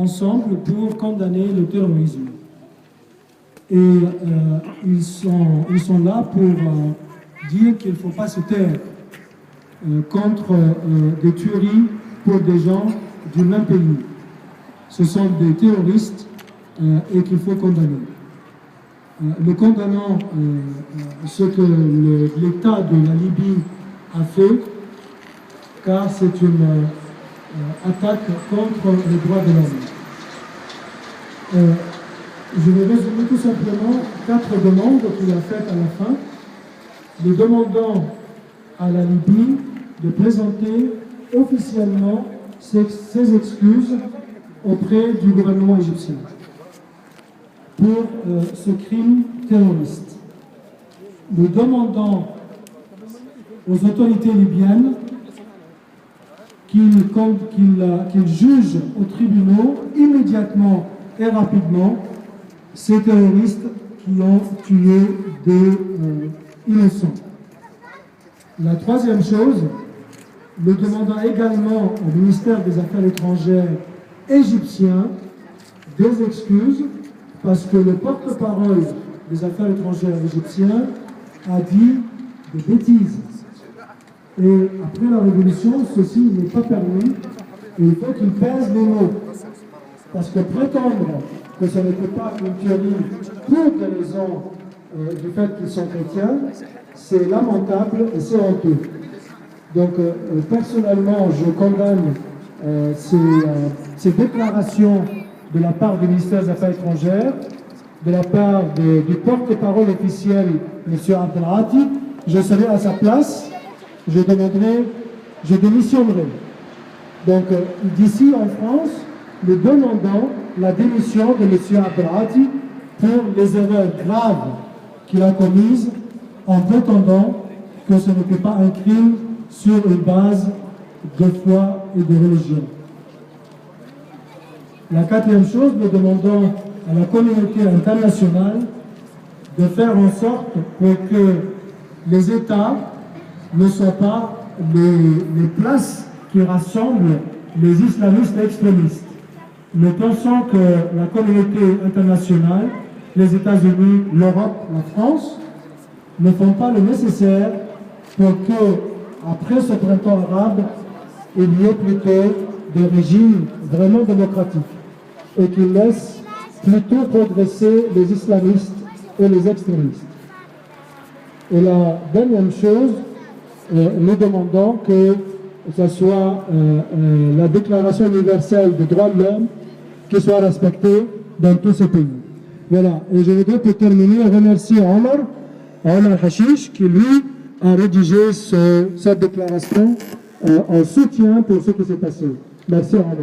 ensemble pour condamner le terrorisme. Et ils sont là pour dire qu'il ne faut pas se taire contre des tueries pour des gens du même pays. Ce sont des terroristes et qu'il faut condamner. Nous condamnons ce que l'État de la Libye a fait, car c'est une attaque contre les droits de l'homme. Je vais résumer tout simplement 4 demandes qu'il a faites à la fin. Nous demandons à la Libye de présenter officiellement ses excuses auprès du gouvernement égyptien pour ce crime terroriste. Nous demandons aux autorités libyennes qu'ils jugent aux tribunaux immédiatement et rapidement ces terroristes qui ont tué des innocents. La troisième chose, nous demandons également au ministère des Affaires étrangères égyptien des excuses parce que le porte-parole des Affaires étrangères égyptien a dit des bêtises. Et après la révolution, ceci n'est pas permis et il faut qu'il pèse les mots. Parce que prétendre que ce n'était pas une tuerie pour des raisons du fait qu'ils sont chrétiens, c'est lamentable et c'est honteux. Donc personnellement, je condamne ces déclarations de la part du ministère des Affaires étrangères, de la part du porte-parole officiel, M. Abdelhadi. Je serai à sa place, je démissionnerai. Donc d'ici en France, nous demandons la démission de M. Abdelhadi pour les erreurs graves qu'il a commises en prétendant que ce n'était pas un crime sur une base de foi et de religion. La quatrième chose, nous demandons à la communauté internationale de faire en sorte pour que les États ne soient pas les places qui rassemblent les islamistes extrémistes. Nous pensons que la communauté internationale, les États-Unis, l'Europe, la France, ne font pas le nécessaire pour que, après ce printemps arabe, il y ait plutôt des régimes vraiment démocratiques et qu'ils laissent plutôt progresser les islamistes et les extrémistes. Et la dernière chose, nous demandons que ce soit la Déclaration universelle des droits de l'homme qui soit respectée dans tous ces pays. Voilà, et je voudrais pour terminer remercier Omar Hashish qui lui a rédigé cette déclaration en soutien pour ce qui s'est passé. Merci Omar.